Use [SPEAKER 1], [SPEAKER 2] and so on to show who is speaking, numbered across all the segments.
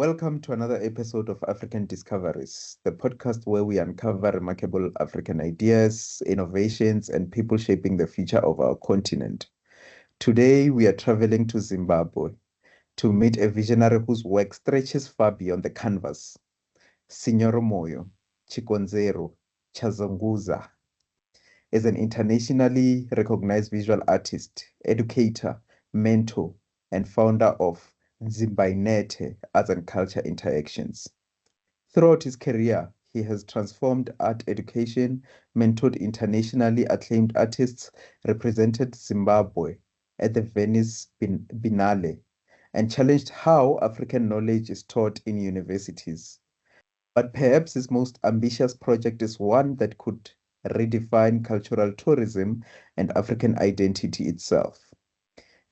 [SPEAKER 1] Welcome to another episode of African Discoveries, the podcast where we uncover remarkable African ideas, innovations, and people shaping the future of our continent. Today, we are traveling to Zimbabwe to meet a visionary whose work stretches far beyond the canvas. Signor Moyo Chikonzero Chazunguza is an internationally recognized visual artist, educator, mentor, and founder of Dzimbanhete Arts and Culture Interactions. Throughout his career, he has transformed art education, mentored internationally acclaimed artists, represented Zimbabwe at the Venice Biennale, and challenged how African knowledge is taught in universities. But perhaps his most ambitious project is one that could redefine cultural tourism and African identity itself.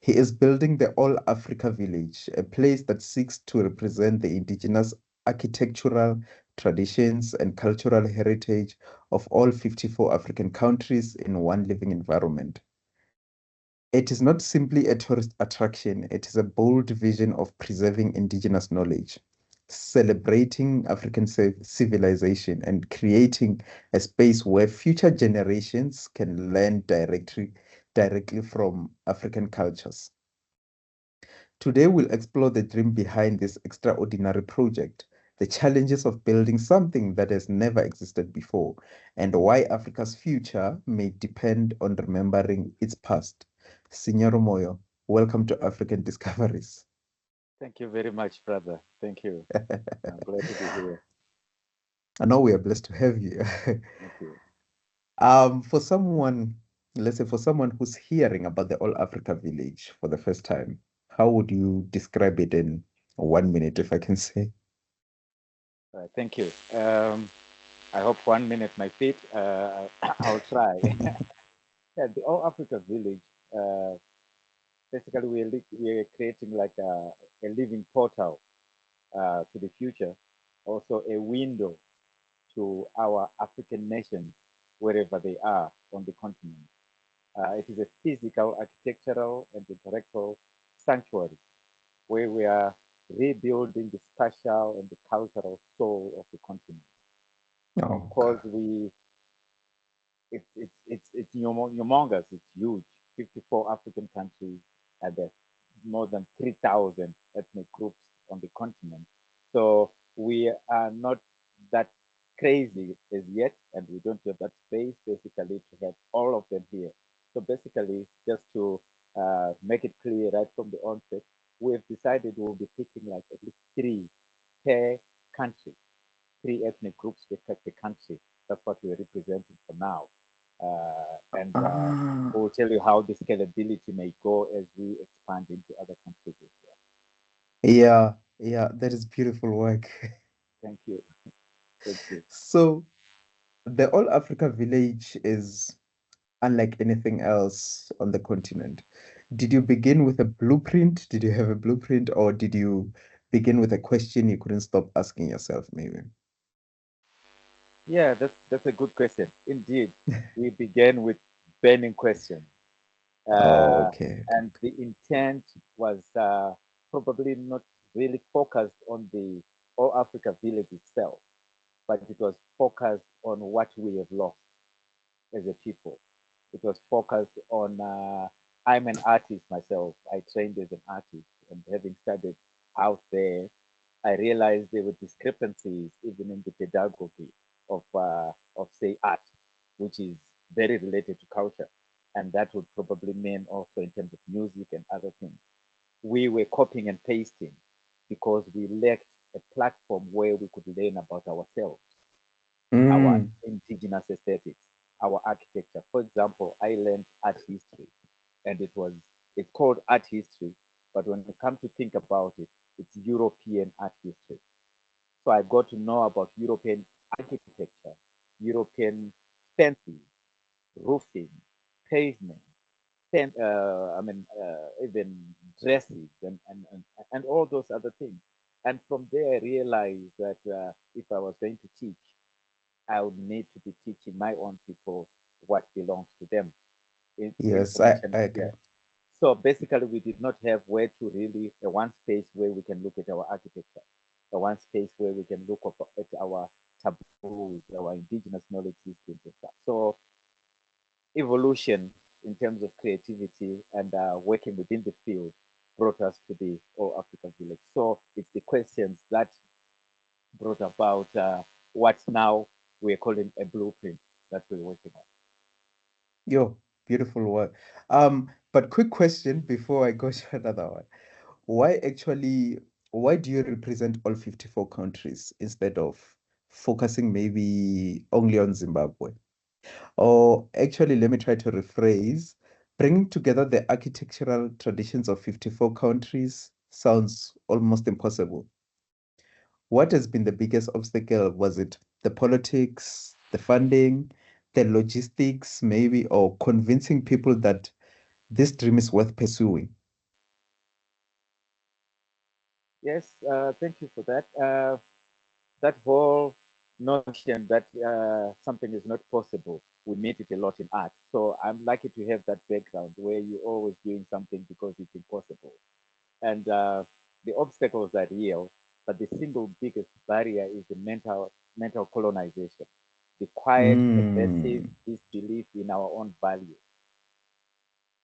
[SPEAKER 1] He is building the All Afrika Village, a place that seeks to represent the indigenous architectural traditions and cultural heritage of all 54 African countries in one living environment. It is not simply a tourist attraction, it is a bold vision of preserving indigenous knowledge, celebrating African civilization, and creating a space where future generations can learn directly from African cultures. Today, we'll explore the dream behind this extraordinary project, the challenges of building something that has never existed before, and why Africa's future may depend on remembering its past. Signor Moyo, welcome to African Discoveries.
[SPEAKER 2] Thank you very much, brother. Thank you. I'm glad to be here.
[SPEAKER 1] I know we are blessed to have you.
[SPEAKER 2] Thank you.
[SPEAKER 1] For someone, let's say for someone who's hearing about the All Africa Village for the first time, how would you describe it in 1 minute, if I can say?
[SPEAKER 2] Thank you. I hope 1 minute my fit. I'll try. Yeah, the All Africa Village. Uh, Basically, we're creating like a living portal to the future, also a window to our African nations wherever they are on the continent. It is a physical, architectural, and intellectual sanctuary where we are rebuilding the spatial and the cultural soul of the continent. Of
[SPEAKER 1] Oh,
[SPEAKER 2] course, it's humongous. It's huge. 54 African countries and there's more than 3,000 ethnic groups on the continent. So we are not that crazy as yet, and we don't have that space basically to have all of them here. So basically, just to make it clear right from the onset, we've decided we'll be picking like at least three per country, three ethnic groups per country. That's what we're representing for now. And
[SPEAKER 1] ah,
[SPEAKER 2] we'll tell you how the scalability may go as we expand into other countries as well.
[SPEAKER 1] yeah, yeah, that is beautiful work.
[SPEAKER 2] Thank you. Thank you.
[SPEAKER 1] So, the All Africa Village is unlike anything else on the continent. Did you begin with a blueprint? Did you have a blueprint, or did you begin with a question you couldn't stop asking yourself, maybe?
[SPEAKER 2] Yeah, that's a good question. Indeed, we began with burning questions,
[SPEAKER 1] Oh,
[SPEAKER 2] uh,
[SPEAKER 1] okay,
[SPEAKER 2] and the intent was probably not really focused on the All Africa Village itself, but it was focused on what we have lost as a people. It was focused on, I'm an artist myself. I trained as an artist, and having studied out there, I realized there were discrepancies even in the pedagogy of say, art, which is very related to culture. And that would probably mean also in terms of music and other things. We were copying and pasting because we lacked a platform where we could learn about ourselves, our
[SPEAKER 1] Mm,
[SPEAKER 2] indigenous aesthetics, our architecture. For example, I learned art history, and it's called art history, but when it comes to think about it, it's European art history. So I got to know about European architecture, European fences, roofing, pavement, even dresses and all those other things. And from there, I realized that if I was going to teach, I would need to be teaching my own people what belongs to them.
[SPEAKER 1] yes, I
[SPEAKER 2] Information,
[SPEAKER 1] agree.
[SPEAKER 2] yeah. So basically, we did not have where to really one space where we can look at our architecture. the one space where we can look at our taboos, our indigenous knowledge systems and stuff. So evolution in terms of creativity and working within the field brought us to the All Africa Village. So it's the questions that brought about what now we're calling a blueprint that we're working on.
[SPEAKER 1] Yo, beautiful one. But quick question before I go to another one. Why do you represent all 54 countries instead of focusing maybe only on Zimbabwe? Or actually, let me try to rephrase. Bringing together the architectural traditions of 54 countries sounds almost impossible. What has been the biggest obstacle? Was it the politics, the funding, the logistics, maybe, or convincing people that this dream is worth pursuing?
[SPEAKER 2] Yes, thank you for that. That whole notion that something is not possible, we meet it a lot in art. So I'm lucky to have that background where you're always doing something because it's impossible. And the obstacles are real, but the single biggest barrier is the mental colonization, the quiet, pervasive
[SPEAKER 1] Mm,
[SPEAKER 2] disbelief in our own value.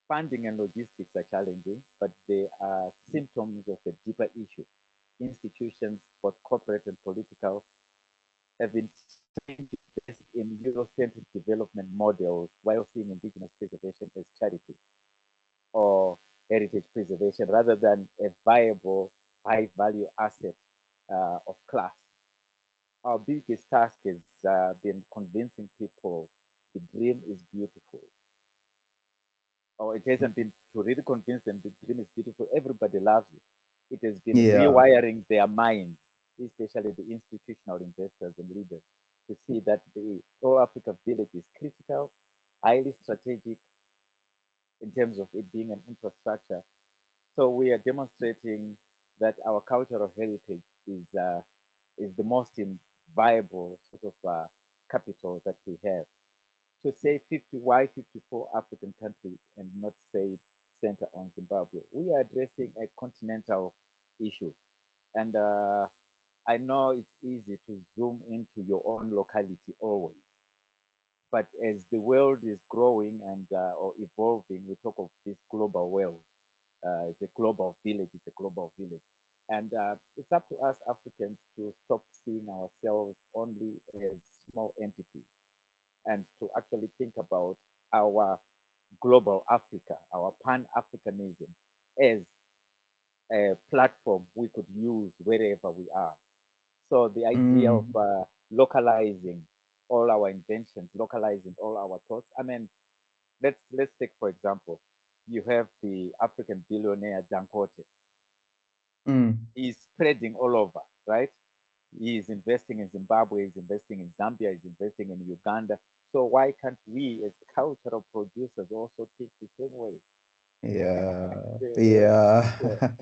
[SPEAKER 2] Funding and logistics are challenging, but they are symptoms of a deeper issue. Institutions, both corporate and political, have been trained to invest in Eurocentric development models while seeing indigenous preservation as charity or heritage preservation rather than a viable, high value asset of class. Our biggest task has been convincing people the dream is beautiful. Or it hasn't been to really convince them the dream is beautiful. Everybody loves it. It has been
[SPEAKER 1] yeah.
[SPEAKER 2] rewiring their minds, especially the institutional investors and leaders, to see that the All Africa Village is critical, highly strategic in terms of it being an infrastructure. So we are demonstrating that our cultural heritage is the most viable sort of capital that we have. To say 50, why 54 African countries and not say center on Zimbabwe? We are addressing a continental issue. And I know it's easy to zoom into your own locality always. But as the world is growing and or evolving, we talk of this global world. It's a global village. It's a global village. And it's up to us Africans to stop seeing ourselves only as small entities and to actually think about our global Africa, our Pan Africanism, as a platform we could use wherever we are. So the idea of
[SPEAKER 1] Mm,
[SPEAKER 2] localizing all our inventions, localizing all our thoughts. I mean, let's take for example, you have the African billionaire Dangote.
[SPEAKER 1] mm.
[SPEAKER 2] He's spreading all over, right? He is investing in Zimbabwe, he's investing in Zambia, he's investing in Uganda. So why can't we, as cultural producers, also think the same way?
[SPEAKER 1] Yeah,
[SPEAKER 2] Yeah, yeah.
[SPEAKER 1] yeah.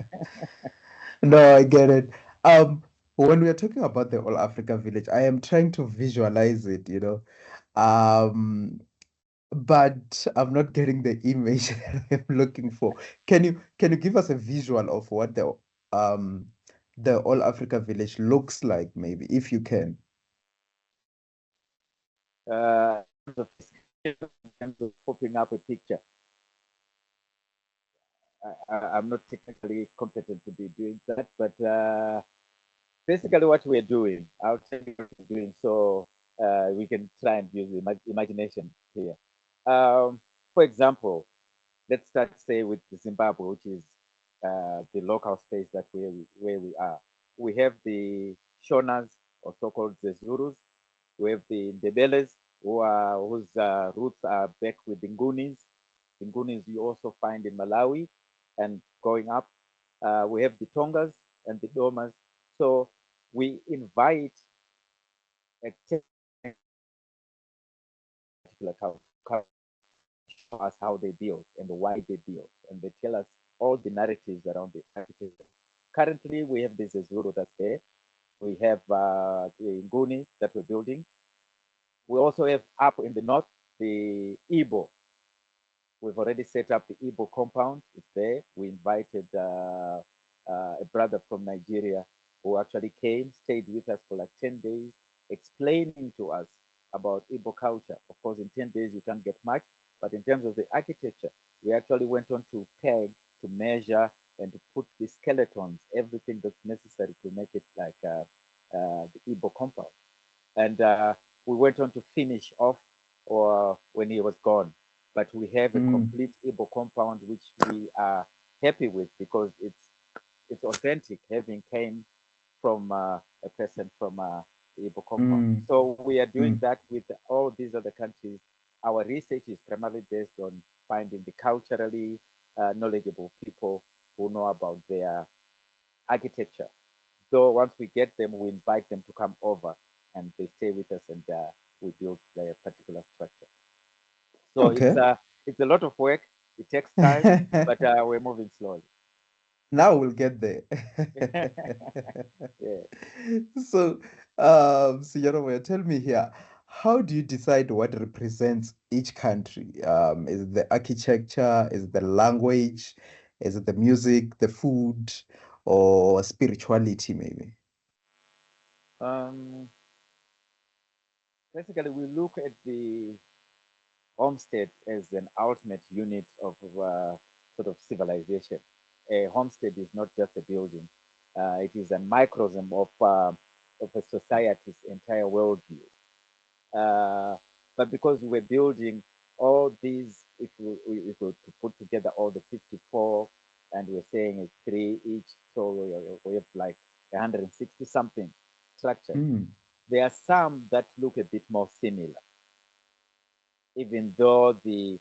[SPEAKER 1] No, I get it. When we are talking about the All Africa Village, I am trying to visualize it, you know. Um, but I'm not getting the image that I'm looking for. Can you give us a visual of what the All Africa Village looks like, maybe, if you can?
[SPEAKER 2] In terms of popping up a picture, I'm not technically competent to be doing that, but basically what we're doing, I'll tell you what we're doing so we can try and use imagination here. For example, let's start say with Zimbabwe, which is the local space that where we are. We have the Shonas, or so-called Zezurus. We have the Ndebeles, whose roots are back with the Ngunis. The Ngunis you also find in Malawi, and going up, we have the Tongas and the Domas. So we invite a particular culture show us how they build and why they build, and they tell us all the narratives around the architecture. Currently, we have this Zulu that's there. We have the Nguni that we're building. We also have up in the north the Igbo. We've already set up the Igbo compound. It's there. We invited a brother from Nigeria who actually came, stayed with us for like 10 days, explaining to us about Igbo culture. Of course, in 10 days, you can't get much, but in terms of the architecture, we actually went on to peg, to measure, and to put the skeletons, everything that's necessary to make it like the Igbo compound. And we went on to finish off or when he was gone. But we have a
[SPEAKER 1] Mm,
[SPEAKER 2] complete Igbo compound, which we are happy with because it's authentic, having came from a person from the Igbo compound.
[SPEAKER 1] mm,
[SPEAKER 2] So we are doing
[SPEAKER 1] mm.
[SPEAKER 2] that with all these other countries. Our research is primarily based on finding the culturally knowledgeable people who know about their architecture. So once we get them, we invite them to come over and they stay with us and we build a particular structure. So
[SPEAKER 1] Okay.
[SPEAKER 2] it's a lot of work. It takes time, but we're moving slowly.
[SPEAKER 1] Now we'll get there.
[SPEAKER 2] Yeah.
[SPEAKER 1] So, tell me here, how do you decide what represents each country? Is it the architecture? Is it the language? Is it the music, the food, or spirituality, maybe?
[SPEAKER 2] Um, Basically, we look at the homestead as an ultimate unit of sort of civilization. A homestead is not just a building; it is a microcosm of a society's entire worldview. Uh, but because we're building all these, if we to put together all the 54, and we're saying it's three each, so we have like 160 something structures.
[SPEAKER 1] Mm,
[SPEAKER 2] There are some that look a bit more similar, even though the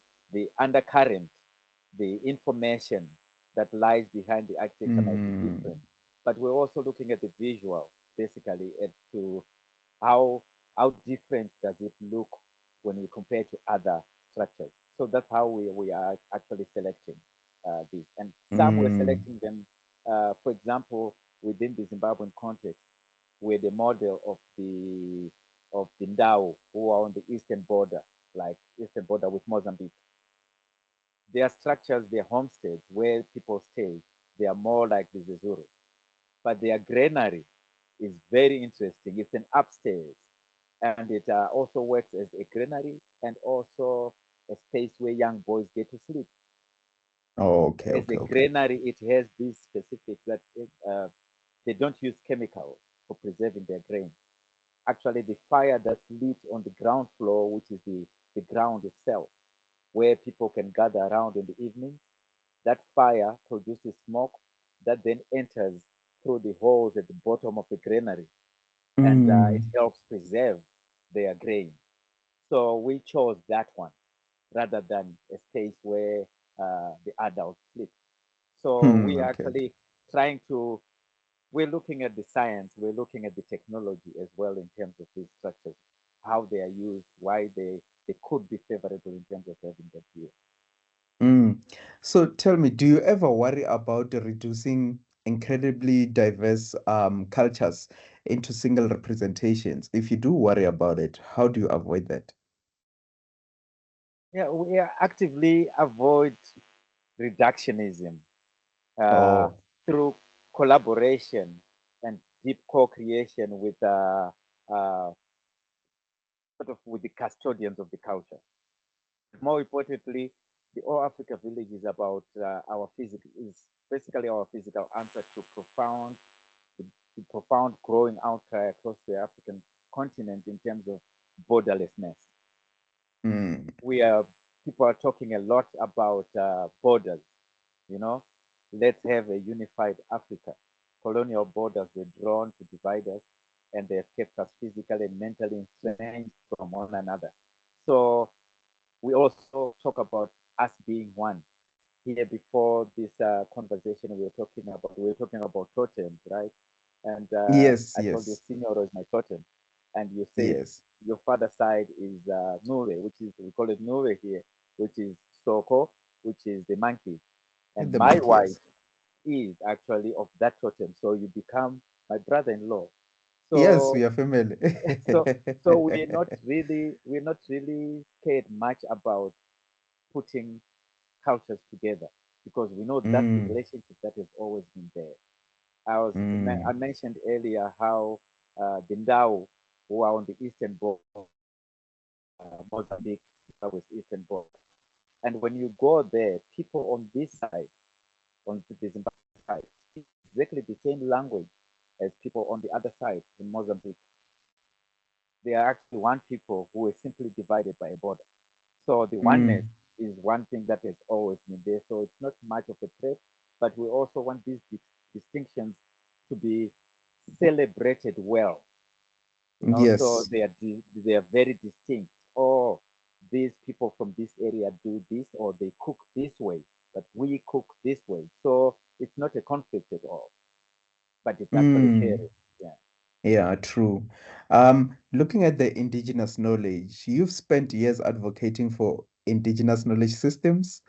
[SPEAKER 2] undercurrent, the information that lies behind the architecture might be different.
[SPEAKER 1] mm,
[SPEAKER 2] But we're also looking at the visual, basically, as to how how different does it look when we compare to other structures. So that's how we are actually selecting these. And some we're
[SPEAKER 1] mm,
[SPEAKER 2] selecting them, for example, within the Zimbabwean context, we're the model of the Ndau who are on the eastern border, like eastern border with Mozambique. Their structures, their homesteads where people stay, they are more like the Zezuru. But their granary is very interesting. It's an upstairs, and it also works as a granary and also a space where young boys get to sleep.
[SPEAKER 1] oh, okay,
[SPEAKER 2] As a
[SPEAKER 1] okay, okay.
[SPEAKER 2] granary, it has these specifics that they don't use chemicals for preserving their grain. Actually, the fire that's lit on the ground floor, which is the ground itself, where people can gather around in the evening, that fire produces smoke that then enters through the holes at the bottom of the granary, and it
[SPEAKER 1] Mm,
[SPEAKER 2] helps preserve their grain. So we chose that one rather than a space where the adults sleep. So we are
[SPEAKER 1] okay, okay.
[SPEAKER 2] actually trying to, we're looking at the science, we're looking at the technology as well in terms of these structures, how they are used, why they could be favorable in terms of having that view.
[SPEAKER 1] Mm. So tell me, do you ever worry about reducing incredibly diverse cultures into single representations? If you do worry about it, how do you avoid that?
[SPEAKER 2] Yeah, we are actively avoid reductionism uh,
[SPEAKER 1] Oh,
[SPEAKER 2] through collaboration and deep co-creation with sort of with the custodians of the culture. More importantly, the All Africa Village is about our physical, is basically our physical answer to the profound growing outcry across the African continent in terms of borderlessness.
[SPEAKER 1] mm,
[SPEAKER 2] We are People are talking a lot about borders. You know, let's have a unified Africa. Colonial borders were drawn to divide us, and they have kept us physically and mentally estranged from one another. So we also talk about us being one. Here before this conversation, we were talking about totems, right? And
[SPEAKER 1] yes,
[SPEAKER 2] I told you
[SPEAKER 1] yes,
[SPEAKER 2] Signoro is my totem, and you said
[SPEAKER 1] yes.
[SPEAKER 2] your father's side is Nure, which is we call it Nure here, which is Soko, which is the monkey, and
[SPEAKER 1] The
[SPEAKER 2] my
[SPEAKER 1] monkey,
[SPEAKER 2] wife
[SPEAKER 1] yes.
[SPEAKER 2] is actually of that totem, so you become my brother-in-law.
[SPEAKER 1] Yes,
[SPEAKER 2] So
[SPEAKER 1] we are family.
[SPEAKER 2] so so we're not really cared much about putting cultures together because we know that's the
[SPEAKER 1] Mm,
[SPEAKER 2] relationship that has always been there. I
[SPEAKER 1] Mm.
[SPEAKER 2] mentioned earlier how the Ndau, who are on the eastern border, Mozambique, Zimbabwe's eastern border. And when you go there, people on this side, on the Zimbabwe side, speak exactly the same language as people on the other side in Mozambique. They are actually one people who are simply divided by a border. So the oneness
[SPEAKER 1] Mm.
[SPEAKER 2] is one thing that has always been there. So it's not much of a threat, but we also want these distinctions to be celebrated well. So
[SPEAKER 1] Yes.
[SPEAKER 2] they are very distinct. Oh, these people from this area do this, or they cook this way, but we cook this way. So it's not a conflict at all, but it's actually
[SPEAKER 1] Mm.
[SPEAKER 2] sharing. Yeah.
[SPEAKER 1] Yeah, true. Looking at the indigenous knowledge, you've spent years advocating for indigenous knowledge systems.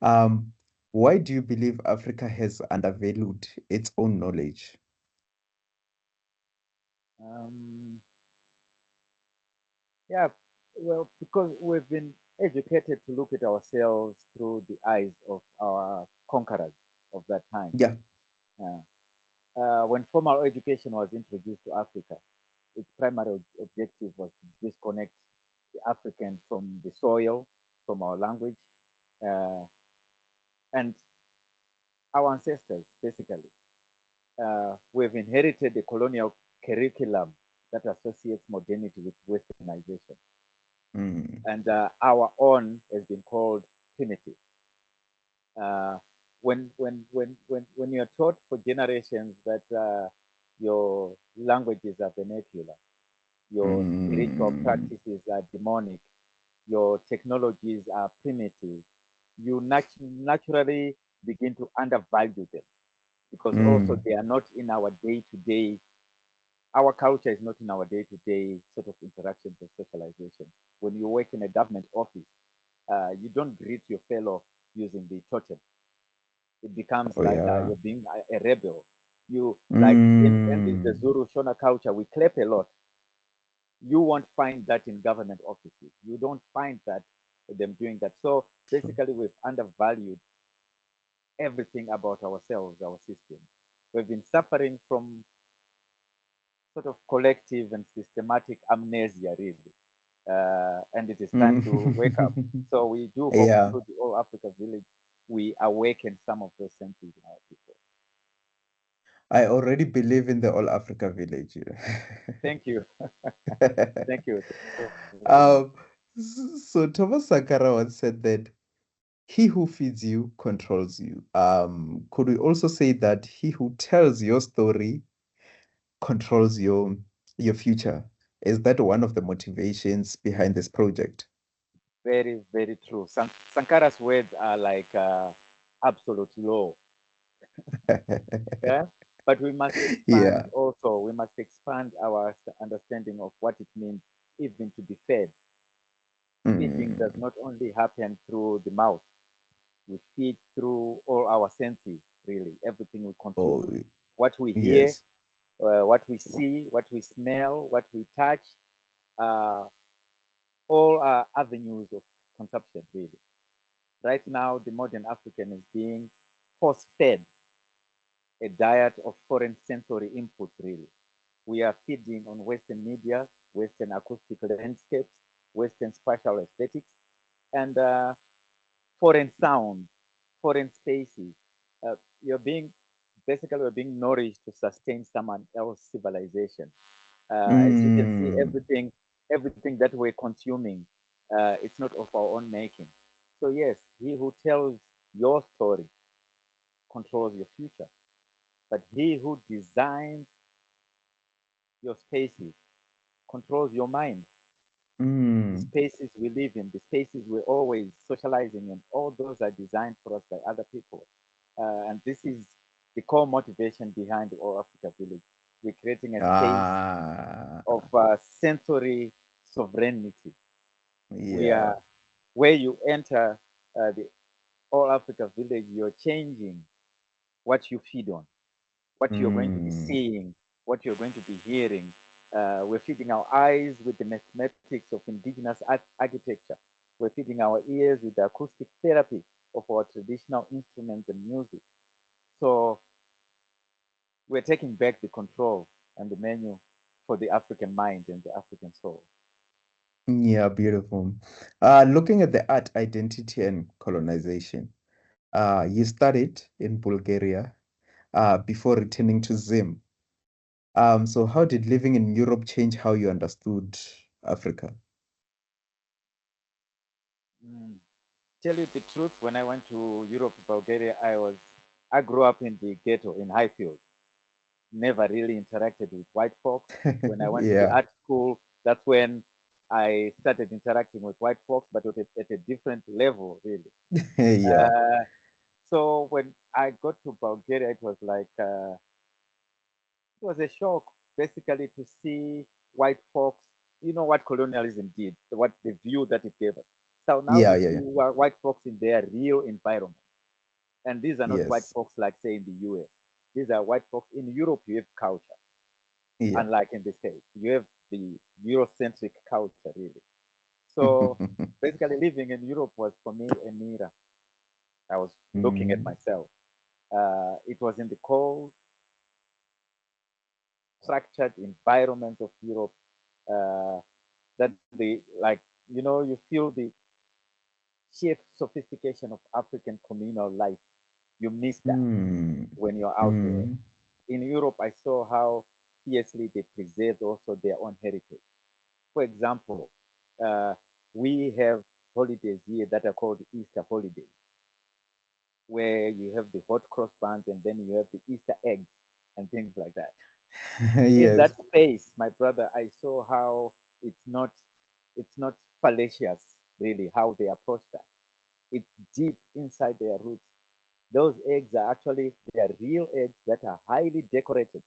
[SPEAKER 1] Um, why do you believe Africa has undervalued its own knowledge?
[SPEAKER 2] Um, yeah. Well, because we've been educated to look at ourselves through the eyes of our conquerors of that time.
[SPEAKER 1] Yeah.
[SPEAKER 2] Yeah. When formal education was introduced to Africa, its primary objective was to disconnect the African from the soil, from our language, uh, and our ancestors, basically. We've inherited a colonial curriculum that associates modernity with westernization.
[SPEAKER 1] Mm.
[SPEAKER 2] And our own has been called primitive. Uh, when you're taught for generations that your languages are vernacular, your spiritual
[SPEAKER 1] Mm.
[SPEAKER 2] practices are demonic, your technologies are primitive, you naturally begin to undervalue them because also
[SPEAKER 1] Mm.
[SPEAKER 2] they are not in our day to day. Our culture is not in our day to day sort of interactions and socialization. When you work in a government office, you don't greet your fellow using the totem. It becomes
[SPEAKER 1] Oh,
[SPEAKER 2] like
[SPEAKER 1] yeah.
[SPEAKER 2] you're being a rebel. You like in the
[SPEAKER 1] Mm.
[SPEAKER 2] Zulu Shona culture, we clap a lot. You won't find that in government offices. You don't find that them doing that. So
[SPEAKER 1] True.
[SPEAKER 2] basically, we've undervalued everything about ourselves, our system. We've been suffering from sort of collective and systematic amnesia, really. And it is time to wake up.
[SPEAKER 1] Mm.
[SPEAKER 2] So we do hope
[SPEAKER 1] Yeah.
[SPEAKER 2] through the All Africa Village, we awaken some of those senses in our people.
[SPEAKER 1] I already believe in the All Africa Village.
[SPEAKER 2] Thank you. Thank you. Thank you very much.
[SPEAKER 1] Um, so Thomas Sankara once said that he who feeds you controls you. Could we also say that he who tells your story controls your future? Is that one of the motivations behind this project?
[SPEAKER 2] Very, very true. Sankara's words are like absolute law. Yeah. But we must expand
[SPEAKER 1] Yeah.
[SPEAKER 2] also, we must expand our understanding of what it means even to be fed. Feeding does
[SPEAKER 1] Mm.
[SPEAKER 2] not only happen through the mouth, we feed through all our senses, really, everything we
[SPEAKER 1] Oh,
[SPEAKER 2] consume, what we hear,
[SPEAKER 1] yes.
[SPEAKER 2] what we see, what we smell, what we touch, uh, all are avenues of consumption, really. Right now, the modern African is being force fed a diet of foreign sensory input, really. We are feeding on Western media, Western acoustic landscapes, Western spatial aesthetics, and foreign sounds, foreign spaces. You're being basically we're being nourished to sustain someone else's civilization. As you can see,
[SPEAKER 1] Mm.
[SPEAKER 2] everything that we're consuming, it's not of our own making. So yes, he who tells your story controls your future, but he who designs your spaces controls your mind. The
[SPEAKER 1] Mm.
[SPEAKER 2] spaces we live in, the spaces we're always socializing in, all those are designed for us by other people. And this is the core motivation behind the All Africa Village. We're creating a space
[SPEAKER 1] Ah,
[SPEAKER 2] of sensory sovereignty. We
[SPEAKER 1] yeah.
[SPEAKER 2] are where you enter the All Africa Village, you're changing what you feed on, what you're going to be
[SPEAKER 1] Mm.
[SPEAKER 2] seeing, what you're going to be hearing. We're feeding our eyes with the mathematics of indigenous architecture. We're feeding our ears with the acoustic therapy of our traditional instruments and music. So We're taking back the control and the menu for the African mind and the African soul.
[SPEAKER 1] Yeah, beautiful. Looking at the art, identity, and colonization. You studied in Bulgaria before returning to Zim. So how did living in Europe change how you understood Africa?
[SPEAKER 2] Mm. Tell you the truth, when I went to Europe, Bulgaria, I grew up in the ghetto in Highfield. Never really interacted with white folks. When I went to the
[SPEAKER 1] Yeah,
[SPEAKER 2] art school, that's when I started interacting with white folks, but at a different level, really.
[SPEAKER 1] yeah.
[SPEAKER 2] Uh, so when I got to Bulgaria, it was a shock, basically, to see white folks. You know what colonialism did, what the view that it gave us. So now
[SPEAKER 1] Yeah,
[SPEAKER 2] you
[SPEAKER 1] yeah,
[SPEAKER 2] see
[SPEAKER 1] yeah.
[SPEAKER 2] white folks in their real environment. And these are not white
[SPEAKER 1] Yes.
[SPEAKER 2] folks like, say, in the US. These are white folks. In Europe, you have culture,
[SPEAKER 1] Yeah.
[SPEAKER 2] unlike in the States. You have the Eurocentric culture, really. So basically, living in Europe was for me a mirror. I was looking at
[SPEAKER 1] Mm,
[SPEAKER 2] myself. It was in the cold, structured environment of Europe uh, that you feel the sheer sophistication of African communal life. You miss that
[SPEAKER 1] mm,
[SPEAKER 2] when you're out there.
[SPEAKER 1] mm,
[SPEAKER 2] In Europe, I saw how fiercely they preserved also their own heritage. For example, uh, we have holidays here that are called Easter holidays, where you have the hot cross buns and then you have the Easter eggs and things like that. In
[SPEAKER 1] yes.
[SPEAKER 2] that space, my brother, I saw how it's not it's not fallacious really how they approach that. It's deep inside their roots. Those eggs are actually they are real eggs that are highly decorated,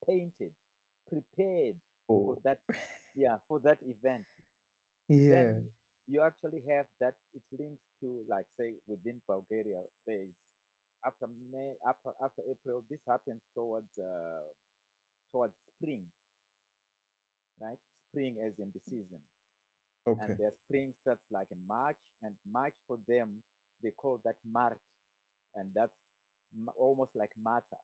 [SPEAKER 2] painted, prepared for
[SPEAKER 1] Oh,
[SPEAKER 2] that, yeah, for that event.
[SPEAKER 1] yeah.
[SPEAKER 2] Then you actually have that it links to, like, say, within Bulgaria, there is after May, after April, this happens towards spring, right? Spring as in the season. And
[SPEAKER 1] Okay.
[SPEAKER 2] their spring starts like in March, and March for them, they call that Mart, and that's almost like Martha.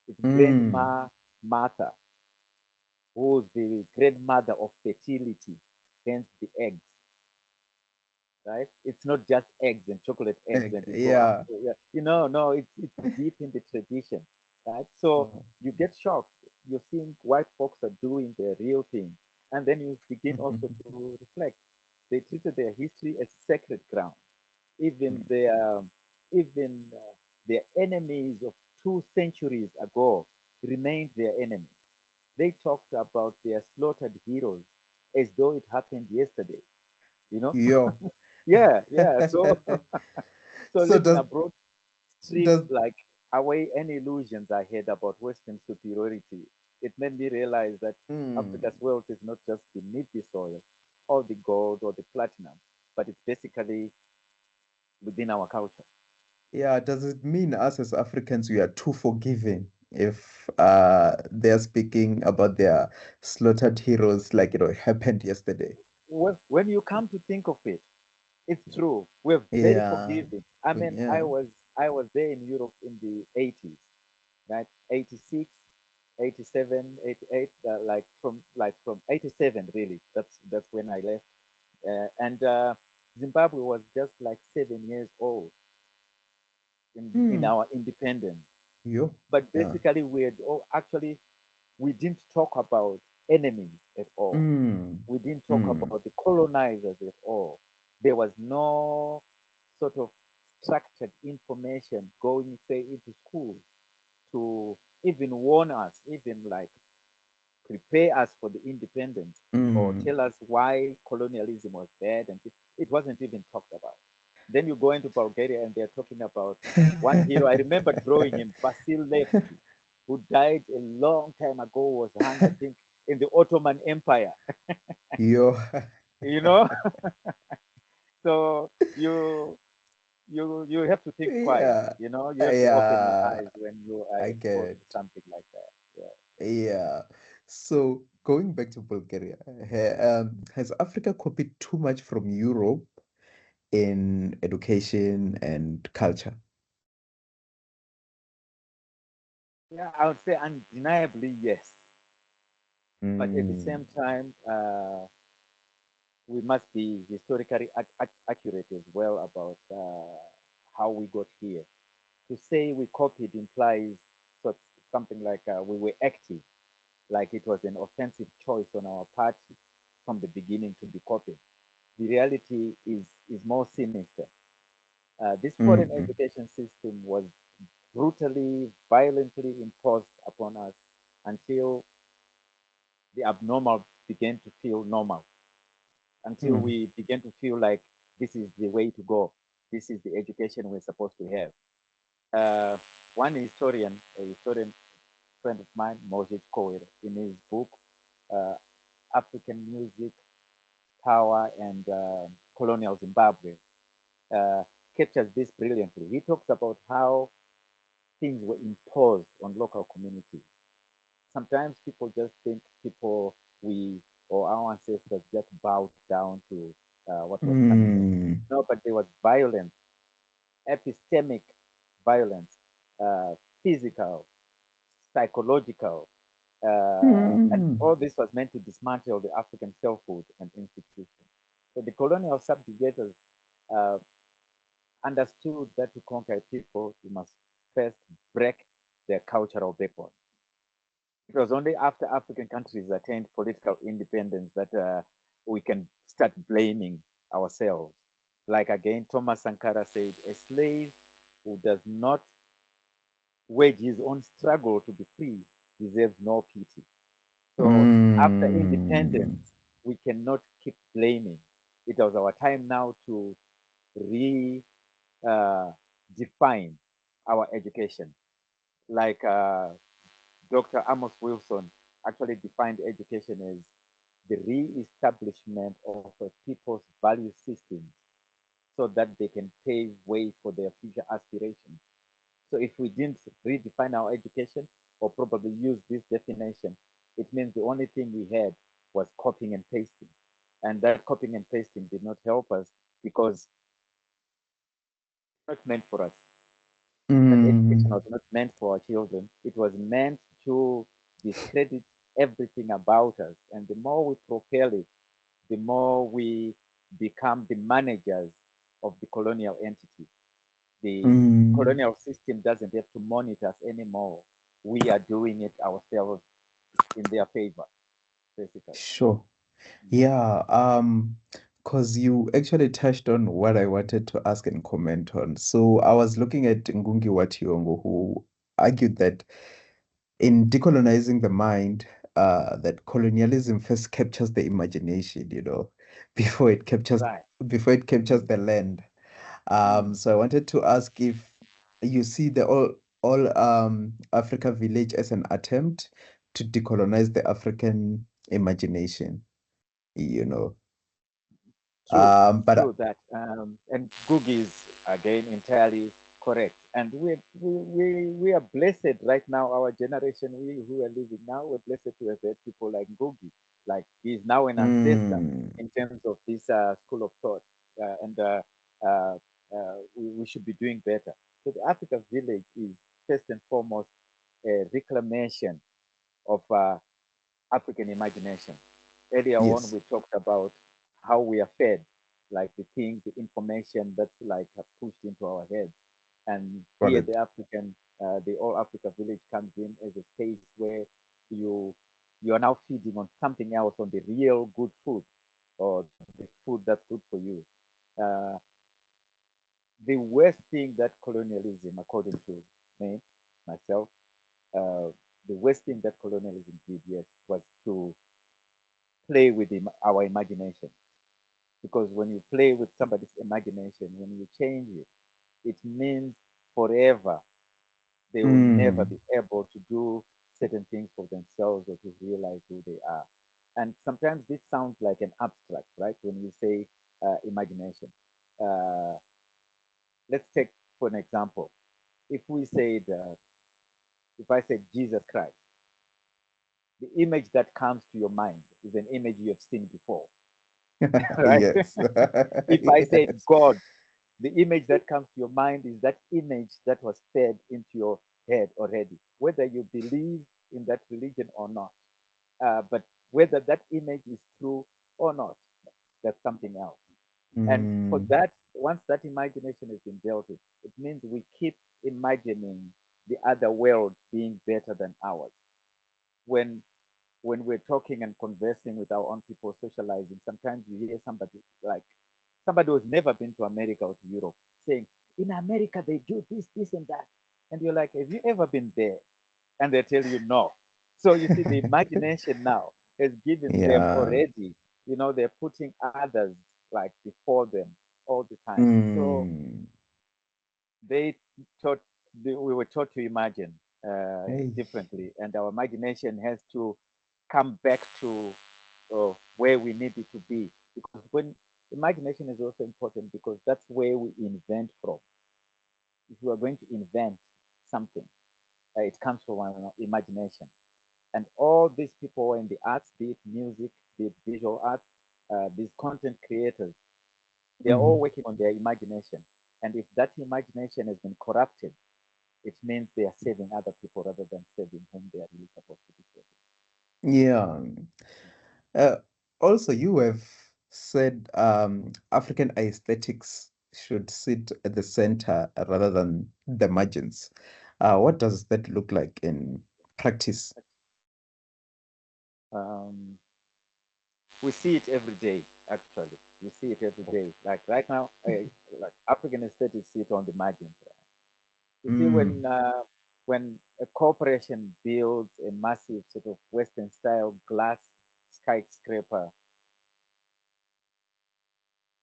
[SPEAKER 2] It's
[SPEAKER 1] Mm,
[SPEAKER 2] Grandma Martha, who's the grandmother of fertility, hence the eggs, right? It's not just eggs and chocolate eggs, and you go out.
[SPEAKER 1] yeah.
[SPEAKER 2] Yeah. No, it's deep in the tradition, right? So
[SPEAKER 1] Oh.
[SPEAKER 2] you get shocked. You're seeing white folks are doing their real thing, and then you begin also to reflect. They treated their history as sacred ground. Even their enemies of 2 centuries ago remained their enemies. They talked about their slaughtered heroes as though it happened yesterday. You know?
[SPEAKER 1] Yo.
[SPEAKER 2] Yeah, yeah. So so
[SPEAKER 1] So
[SPEAKER 2] living
[SPEAKER 1] does
[SPEAKER 2] abroad stripped
[SPEAKER 1] does
[SPEAKER 2] like away any illusions I had about Western superiority. It made me realize that Africa's
[SPEAKER 1] mm,
[SPEAKER 2] wealth is not just beneath the soil or the gold or the platinum, but it's basically within our culture.
[SPEAKER 1] yeah, does it mean us as Africans we are too forgiving if they're speaking about their slaughtered heroes like it happened yesterday?
[SPEAKER 2] When you come to think of it, it's true. We're very
[SPEAKER 1] Yeah.
[SPEAKER 2] forgiving. I mean,
[SPEAKER 1] Yeah.
[SPEAKER 2] I was there in Europe in the 80s, right? 86, 87, 88, like from 87 really. That's when I left. And Zimbabwe was just like 7 years old in
[SPEAKER 1] Hmm.
[SPEAKER 2] our independence.
[SPEAKER 1] Yo.
[SPEAKER 2] But
[SPEAKER 1] Yeah.
[SPEAKER 2] basically, actually we didn't talk about enemies at all.
[SPEAKER 1] Mm.
[SPEAKER 2] We didn't talk
[SPEAKER 1] Mm.
[SPEAKER 2] about the colonizers at all. There was no sort of structured information going, say, into schools to even warn us, even like prepare us for the independence or
[SPEAKER 1] Mm.
[SPEAKER 2] tell us why colonialism was bad. And it wasn't even talked about. Then you go into Bulgaria and they're talking about one hero. I remember drawing him, Vasil Levski, who died a long time ago, was hung, I think, in the Ottoman Empire,
[SPEAKER 1] Yo.
[SPEAKER 2] you know? So you have to think twice,
[SPEAKER 1] Yeah.
[SPEAKER 2] you have to open your
[SPEAKER 1] Yeah.
[SPEAKER 2] eyes when you are
[SPEAKER 1] I
[SPEAKER 2] exposed to
[SPEAKER 1] get.
[SPEAKER 2] something like that. Yeah.
[SPEAKER 1] Yeah. So going back to Bulgaria, has Africa copied too much from Europe in education and culture?
[SPEAKER 2] Yeah, I would say undeniably yes. But at the
[SPEAKER 1] Mm,
[SPEAKER 2] same time, we must be historically accurate as well about how we got here. To say we copied implies sort something like we were active, like it was an offensive choice on our part from the beginning to be copied. The reality is more sinister. This foreign
[SPEAKER 1] mm,
[SPEAKER 2] education system was brutally, violently imposed upon us until the abnormal began to feel normal, until
[SPEAKER 1] mm,
[SPEAKER 2] we began to feel like this is the way to go. This is the education we're supposed to have. Uh, one historian, a historian friend of mine, Moses Kower, in his book, uh, African Music, Power, and Colonial Zimbabwe, uh, captures this brilliantly. He talks about how things were imposed on local communities. Sometimes people just think people we or our ancestors just bowed down to what was coming in.
[SPEAKER 1] mm,
[SPEAKER 2] No, but there was violence, epistemic violence, uh, physical, psychological, and
[SPEAKER 1] mm,
[SPEAKER 2] all this was meant to dismantle the African selfhood and institutions. So the colonial subjugators uh, understood that to conquer people, you must first break their cultural backbone. It was only after African countries attained political independence that we can start blaming ourselves. Like again, Thomas Sankara said, a slave who does not wage his own struggle to be free deserves no pity. So after
[SPEAKER 1] mm,
[SPEAKER 2] independence, we cannot keep blaming. It was our time now to re define our education. Like Dr. Amos Wilson actually defined education as the re-establishment of a people's value systems so that they can pave way for their future aspirations. So if we didn't redefine our education or probably use this definition, it means the only thing we had was copying and pasting. And that copying and pasting did not help us because it's not meant for us. That education
[SPEAKER 1] mm.
[SPEAKER 2] was not meant for our children. It was meant to discredit everything about us. And the more we propel it, the more we become the managers of the colonial entity. The
[SPEAKER 1] Mm,
[SPEAKER 2] colonial system doesn't have to monitor us anymore. We are doing it ourselves in their favor, basically.
[SPEAKER 1] sure. Yeah, because you actually touched on what I wanted to ask and comment on. So I was looking at Ngungi Wationgo, who argued that in decolonizing the mind, that colonialism first captures the imagination, before it captures
[SPEAKER 2] Right.
[SPEAKER 1] before it captures
[SPEAKER 2] Mm,
[SPEAKER 1] the land.
[SPEAKER 2] mm.
[SPEAKER 1] So I wanted to ask if you see the all Africa Village as an attempt to decolonize the African imagination, you know.
[SPEAKER 2] True,
[SPEAKER 1] But
[SPEAKER 2] true that. And Googie is again entirely correct. And we are blessed right now. Our generation, we who are living now, we're blessed to have had people like Googie. Like he's now an ancestor
[SPEAKER 1] mm,
[SPEAKER 2] in terms of this school of thought, and uh, we should be doing better. So the Africa Village is first and foremost a reclamation of African imagination. Earlier on,
[SPEAKER 1] yes,
[SPEAKER 2] we talked about how we are fed, like the things, the information that's like pushed into our heads. And
[SPEAKER 1] got
[SPEAKER 2] here,
[SPEAKER 1] it.
[SPEAKER 2] the All Africa Village comes in as a space where you you are now feeding on something else, on the real good food or the food that's good for you. Uh, the worst thing that colonialism, according to me, myself, uh, the worst thing that colonialism did, yes, was to play with our imagination. Because when you play with somebody's imagination, when you change it, it means forever they will never
[SPEAKER 1] Mm,
[SPEAKER 2] be able to do certain things for themselves or to realize who they are. And sometimes this sounds like an abstract, right? When you say imagination. Uh, let's take for an example. If we said, if I said Jesus Christ, the image that comes to your mind is an image you have seen before, right?
[SPEAKER 1] yes,
[SPEAKER 2] If I said
[SPEAKER 1] yes,
[SPEAKER 2] God, the image that comes to your mind is that image that was fed into your head already, whether you believe in that religion or not. But whether that image is true or not, that's something else. And for
[SPEAKER 1] Mm,
[SPEAKER 2] that, once that imagination has been dealt with, it means we keep imagining the other world being better than ours. When when we're talking and conversing with our own people, socializing, sometimes you hear somebody like somebody who's never been to America or to Europe saying, in America they do this, this, and that. And you're like, have you ever been there? And they tell you no. So you see, the imagination now has given them
[SPEAKER 1] yeah.
[SPEAKER 2] already, they're putting others like before them all the time. So
[SPEAKER 1] Mm,
[SPEAKER 2] they taught, we were taught to imagine
[SPEAKER 1] hey.
[SPEAKER 2] differently, and our imagination has to come back to where we need it to be. Because when imagination is also important, because that's where we invent from. If we are going to invent something, it comes from our imagination. And all these people who are in the arts, be it music, be it visual art, these content creators, they are all
[SPEAKER 1] Mhm.
[SPEAKER 2] working on their imagination. And if that imagination has been corrupted, it means they are saving other people rather than saving whom they are really supposed to be saving.
[SPEAKER 1] Yeah. Uh, Also, you have said African aesthetics should sit at the center rather than the margins. What does that look like in practice?
[SPEAKER 2] Um, we see it every day, actually. We see it every day. Like right now, like African aesthetics sit on the margins. You see,
[SPEAKER 1] Mm,
[SPEAKER 2] when a corporation builds a massive sort of Western style glass skyscraper,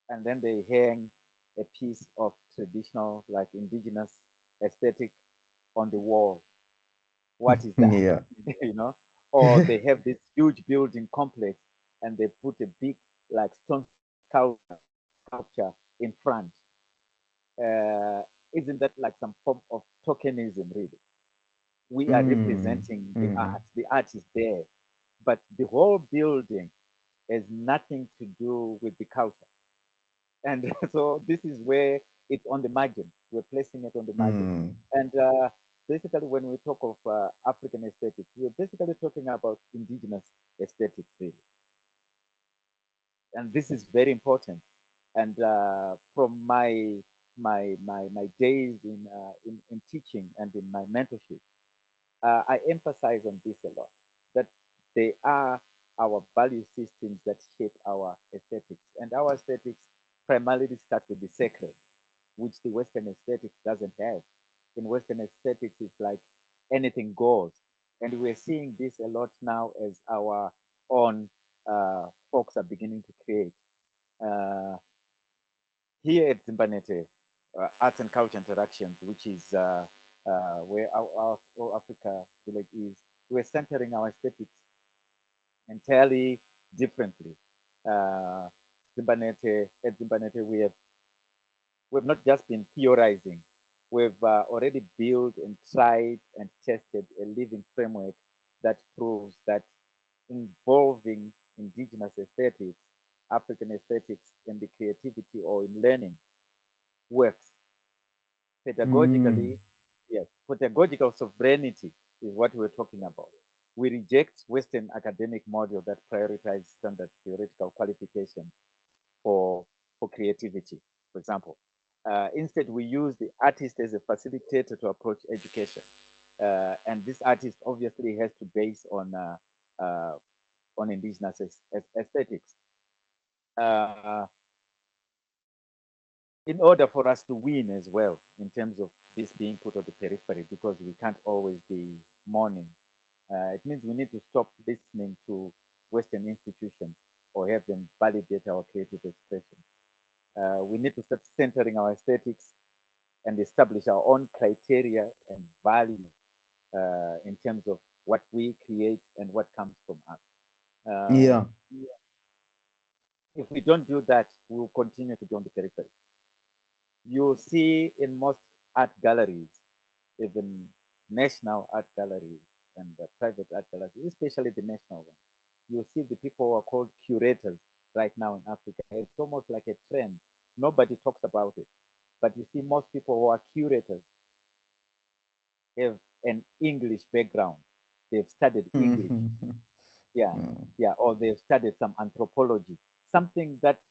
[SPEAKER 2] and then they hang a piece of traditional, like indigenous aesthetic on the wall, what is that?
[SPEAKER 1] yeah.
[SPEAKER 2] you know? Or they have this huge building complex and they put a big, like stone sculpture in front. Uh, isn't that like some form of tokenism, really? We are
[SPEAKER 1] Mm,
[SPEAKER 2] representing the
[SPEAKER 1] mm,
[SPEAKER 2] art. The art is there, but the whole building has nothing to do with the culture. And so this is where it's on the margin. We're placing it on the margin.
[SPEAKER 1] mm,
[SPEAKER 2] And basically, when we talk of African aesthetics, we're basically talking about indigenous aesthetics, really. And this is very important. And from my days in teaching and in my mentorship, I emphasize on this a lot, that they are our value systems that shape our aesthetics. And our aesthetics primarily start with the sacred, which the Western aesthetics doesn't have. In Western aesthetics, it's like anything goes. And we're seeing this a lot now as our own folks are beginning to create. Uh, Here at Dzimbanhete, Arts and Culture Interactions, which is where our All Africa Village is, we're centering our aesthetics entirely differently. Uh, at Dzimbanhete, we've not just been theorizing, we've already built and tried and tested a living framework that proves that involving indigenous aesthetics, African aesthetics in the creativity or in learning works
[SPEAKER 1] mm.
[SPEAKER 2] pedagogically. Yes, pedagogical sovereignty is what we're talking about. We reject Western academic model that prioritize standard theoretical qualification for, for creativity, for example. Instead, we use the artist as a facilitator to approach education. And this artist obviously has to base on indigenous aesthetics. Uh, in order for us to win as well, in terms of this being put on the periphery, because we can't always be mourning, it means we need to stop listening to Western institutions or have them validate our creative expression. We need to start centering our aesthetics and establish our own criteria and value in terms of what we create and what comes from us. Uh,
[SPEAKER 1] Yeah.
[SPEAKER 2] if we don't do that, we will continue to be on the periphery. You see in most art galleries, even national art galleries and private art galleries, especially the national ones, you see the people who are called curators right now in Africa. It's almost like a trend. Nobody talks about it. But you see most people who are curators have an English background. They've studied English,
[SPEAKER 1] Mhm.
[SPEAKER 2] yeah,
[SPEAKER 1] Mm.
[SPEAKER 2] yeah, or they've studied some anthropology, something that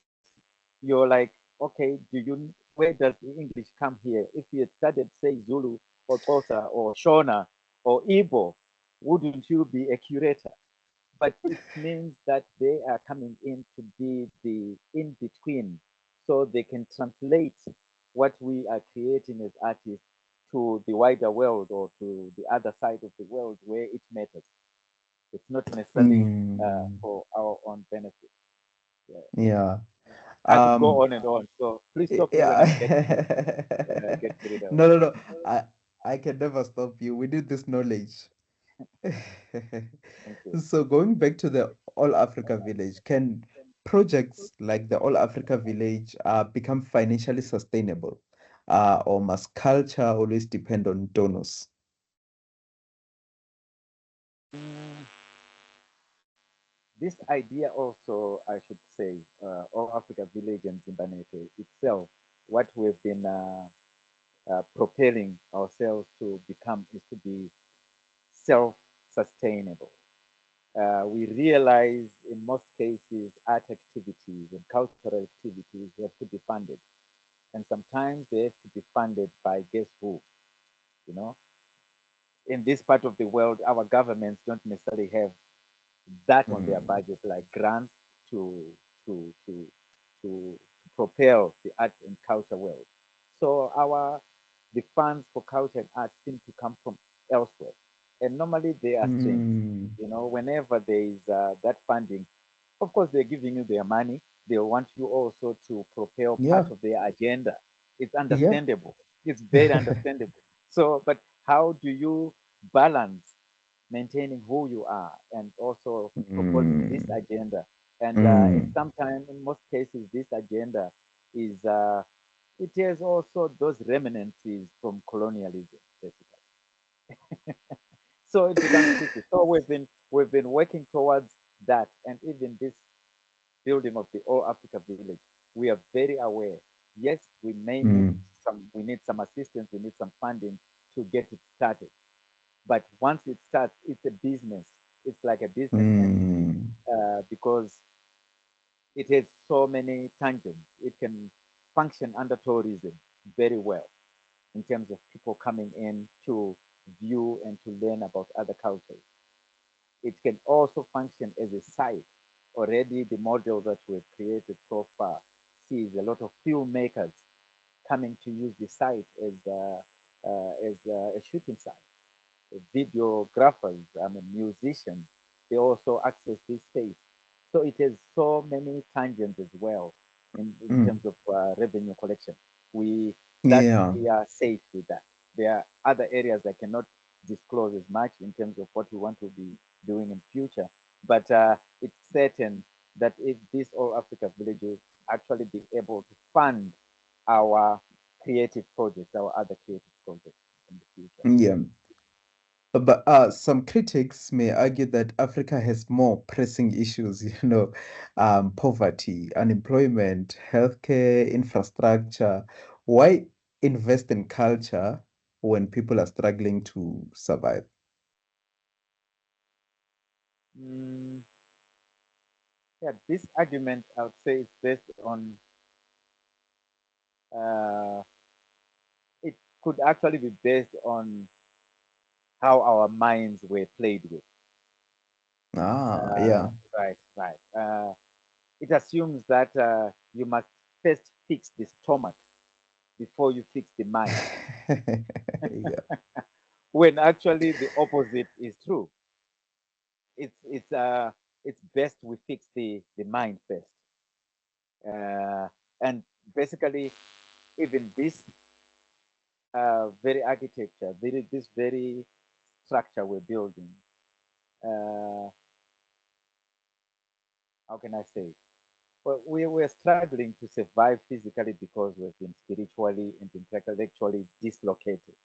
[SPEAKER 2] you're like, okay, where does the English come here? If you had studied, say, Zulu or Xhosa or Shona or Igbo, wouldn't you be a curator? But it means that they are coming in to be the in between so they can translate what we are creating as artists to the wider world or to the other side of the world where it matters. It's not necessarily
[SPEAKER 1] Mm.
[SPEAKER 2] for our own benefit. Yeah.
[SPEAKER 1] Yeah.
[SPEAKER 2] I could go
[SPEAKER 1] Um,
[SPEAKER 2] on and on. So please stop me when
[SPEAKER 1] yeah.
[SPEAKER 2] I'm get carried away.
[SPEAKER 1] No, no, no. I can never stop you. We need this knowledge.
[SPEAKER 2] Thank you.
[SPEAKER 1] So going back to the All Africa Village, can projects like the All Africa Village become financially sustainable? Or must culture always depend on donors?
[SPEAKER 2] Mm, this idea also, I should say, All Africa Village and Dzimbanhete itself, what we've been propelling ourselves to become is to be self-sustainable. We realize in most cases art activities and cultural activities have to be funded, and sometimes they have to be funded by guess who. You know, in this part of the world, our governments don't necessarily have that on their
[SPEAKER 1] Mm.
[SPEAKER 2] budget, like grants to to to to propel the art and culture world. So the funds for culture and art seem to come from elsewhere, and normally they are strings.
[SPEAKER 1] Mm.
[SPEAKER 2] You know, whenever there is that funding, of course they're giving you their money. They want you also to propel part
[SPEAKER 1] Yeah,
[SPEAKER 2] of their agenda. It's
[SPEAKER 1] yeah.
[SPEAKER 2] understandable. It's very understandable. So, but how do you balance maintaining who you are and also proposing this
[SPEAKER 1] Mm.
[SPEAKER 2] agenda? And
[SPEAKER 1] Mm.
[SPEAKER 2] sometimes, in most cases, this agenda is it has also those remnants from colonialism, basically. So it becomes tricky. So we've been working towards that, and even this building of the All Africa Village, we are very aware. Yes,
[SPEAKER 1] Mm.
[SPEAKER 2] we need some assistance, we need some funding to get it started. But once it starts, it's a business. It's like a business entity
[SPEAKER 1] Mm.
[SPEAKER 2] because it has so many tangents. It can function under tourism very well in terms of people coming in to view and to learn about other cultures. It can also function as a site. Already, the model that we've created so far sees a lot of filmmakers coming to use the site as a shooting site. Videographers, I mean musicians, they also access this space. So it has so many tangents as well in
[SPEAKER 1] Mm.
[SPEAKER 2] terms of revenue collection. We that
[SPEAKER 1] Yeah.
[SPEAKER 2] we are safe with that. There are other areas I cannot disclose as much in terms of what we want to be doing in future, but it's certain that if this All Africa Village will actually be able to fund our creative projects, our other creative projects in the future.
[SPEAKER 1] Yeah. But some critics may argue that Africa has more pressing issues, poverty, unemployment, healthcare, infrastructure. Why invest in culture when people are struggling to survive?
[SPEAKER 2] Mm, yeah, this argument I would say is based on uh, it could actually be based on how our minds were played with.
[SPEAKER 1] Yeah.
[SPEAKER 2] Right, right. It assumes that you must first fix the stomach before you fix the mind,
[SPEAKER 1] Yeah.
[SPEAKER 2] when actually the opposite is true. It's best we fix the mind first, and basically even this very architecture, this very structure we're building. Uh, how can I say? Well, we're struggling to survive physically because we've been spiritually and intellectually dislocated.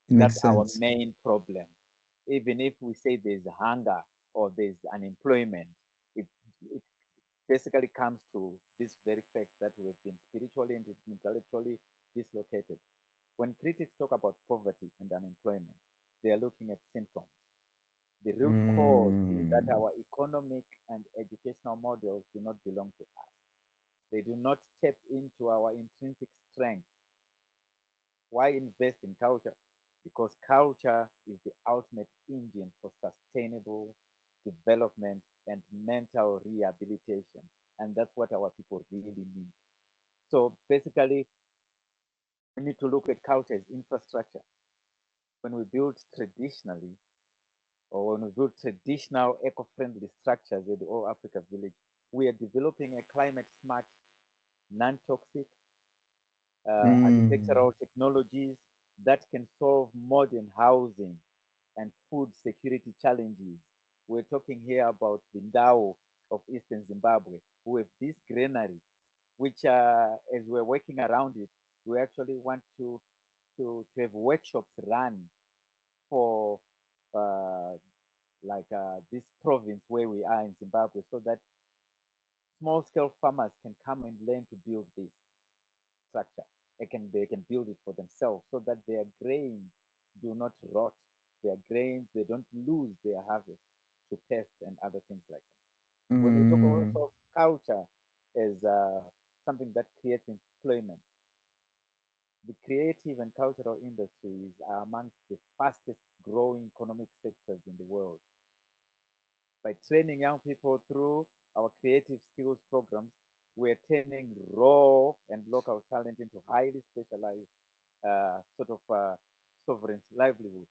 [SPEAKER 2] That's
[SPEAKER 1] Makes
[SPEAKER 2] our
[SPEAKER 1] sense.
[SPEAKER 2] main problem. Even if we say there's hunger or there's unemployment, it basically comes to this very fact that we've been spiritually and intellectually dislocated. When critics talk about poverty and unemployment, they are looking at symptoms. The root cause is that
[SPEAKER 1] Mm.
[SPEAKER 2] our economic and educational models do not belong to us. They do not tap into our intrinsic strength. Why invest in culture? Because culture is the ultimate engine for sustainable development and mental rehabilitation. And that's what our people really need. So basically, we need to look at culture as infrastructure. When we build traditionally, or when we build traditional eco-friendly structures at the All Africa Village, we are developing a climate smart, non-toxic,
[SPEAKER 1] Mm.
[SPEAKER 2] architectural technologies that can solve modern housing and food security challenges. We're talking here about the Ndao of Eastern Zimbabwe, who have this granary, which, as we're working around it, we actually want to have workshops run for uh, this province where we are in Zimbabwe, so that small scale farmers can come and learn to build this structure. They can build it for themselves so that their grains do not rot. Their grains, they don't lose their harvest to pests and other things like that. When we talk also
[SPEAKER 1] Mm.
[SPEAKER 2] of culture as something that creates employment, the creative and cultural industries are amongst the fastest growing economic sectors in the world. By training young people through our creative skills programs, we're turning raw and local talent into highly specialized sovereign livelihood.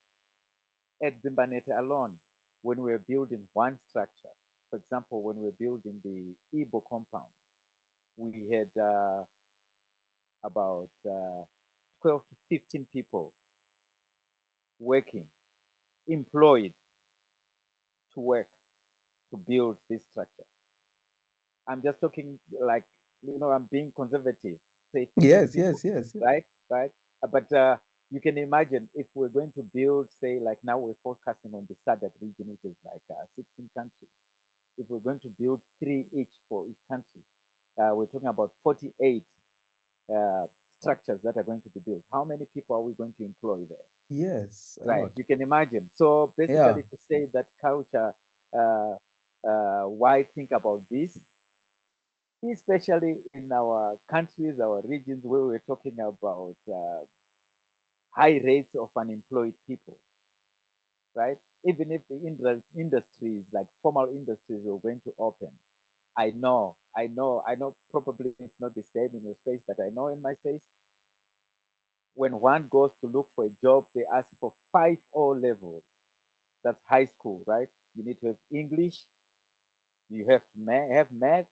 [SPEAKER 2] At Dzimbanhete alone, when we're building one structure, for example, when we're building the Igbo compound, we had about 12 to 15 people working, employed to work to build this structure. I'm just talking like, I'm being conservative, say 15
[SPEAKER 1] Yes,
[SPEAKER 2] people,
[SPEAKER 1] yes, yes, yes.
[SPEAKER 2] right? Right. But you can imagine if we're going to build, say, like now we're focusing on the SADC region, which is like 16 countries. If we're going to build three each for each country, we're talking about 48 uh, structures that are going to be built. How many people are we going to employ there?
[SPEAKER 1] Yes, a
[SPEAKER 2] Right.
[SPEAKER 1] lot.
[SPEAKER 2] You can imagine. So
[SPEAKER 1] Yeah.
[SPEAKER 2] basically, to say that culture, uh, why think about this? Especially in our countries, our regions where we're talking about high rates of unemployed people, right? Even if the industries, like formal industries, are going to open, I know, probably it's not the same in your space, but I know in my space, when one goes to look for a job, they ask for 5 O levels. That's high school, right? You need to have English, you have to have math,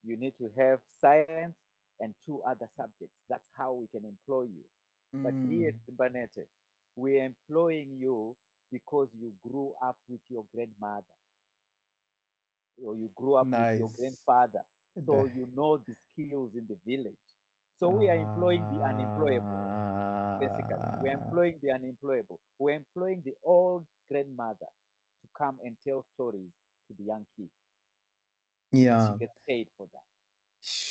[SPEAKER 2] you need to have science and two other subjects. That's how we can employ you. But here
[SPEAKER 1] Mm.
[SPEAKER 2] at Dzimbanhete, we're employing you because you grew up with your grandmother or you grew up with your
[SPEAKER 1] Nice.
[SPEAKER 2] grandfather. So
[SPEAKER 1] The
[SPEAKER 2] you know the skills in the village. So we are employing the unemployable, basically. We're
[SPEAKER 1] ah,
[SPEAKER 2] employing the unemployable. We're employing the old grandmother to come and tell stories to the young kids. And she
[SPEAKER 1] yeah,
[SPEAKER 2] gets paid for that.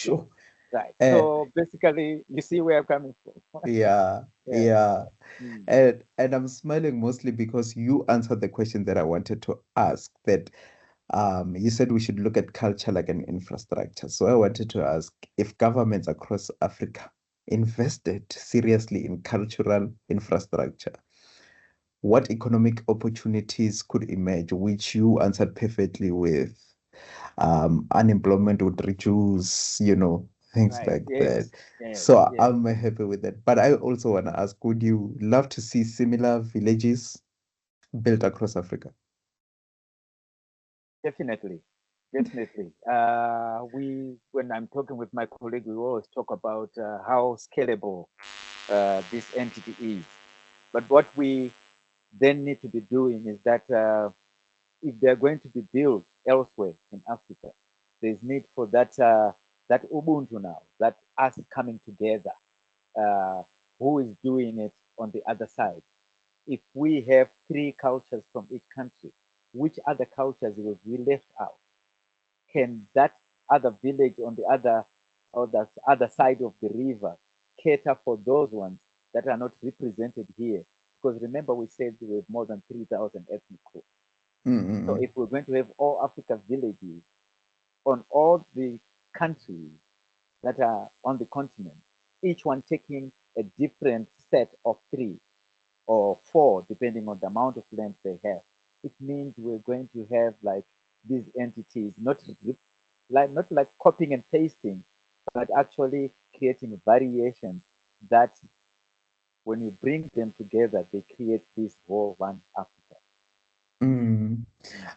[SPEAKER 2] Yeah.
[SPEAKER 1] sure.
[SPEAKER 2] Right.
[SPEAKER 1] Uh,
[SPEAKER 2] So basically, you see where I'm coming from.
[SPEAKER 1] yeah,
[SPEAKER 2] Yeah.
[SPEAKER 1] yeah.
[SPEAKER 2] Mm.
[SPEAKER 1] And I'm smiling mostly because you answered the question that I wanted to ask. That you said we should look at culture like an infrastructure. So I wanted to ask if governments across Africa invested seriously in cultural infrastructure, what economic opportunities could emerge, which you answered perfectly with unemployment would reduce, things
[SPEAKER 2] Right.
[SPEAKER 1] like that.
[SPEAKER 2] Yes. Yes.
[SPEAKER 1] So
[SPEAKER 2] Yes.
[SPEAKER 1] I'm happy with that. But I also want to ask, would you love to see similar villages built across Africa?
[SPEAKER 2] Definitely. Definitely. When I'm talking with my colleague, we always talk about how scalable this entity is. But what we then need to be doing is that if they're going to be built elsewhere in Africa, there's need for that Ubuntu now, that us coming together. Uh, who is doing it on the other side? If we have three cultures from each country, which other cultures will be left out? Can that other village on the other side of the river cater for those ones that are not represented here? because remember we said we have more than 3,000 ethnic groups. So
[SPEAKER 1] Mm-mm.
[SPEAKER 2] if we're going to have all Africa villages on all the countries that are on the continent, each one taking a different set of 3 or 4, depending on the amount of land they have, it means we're going to have like these entities, not like copying and pasting, but actually creating variations that when you bring them together, they create this whole one Africa.
[SPEAKER 1] Mm.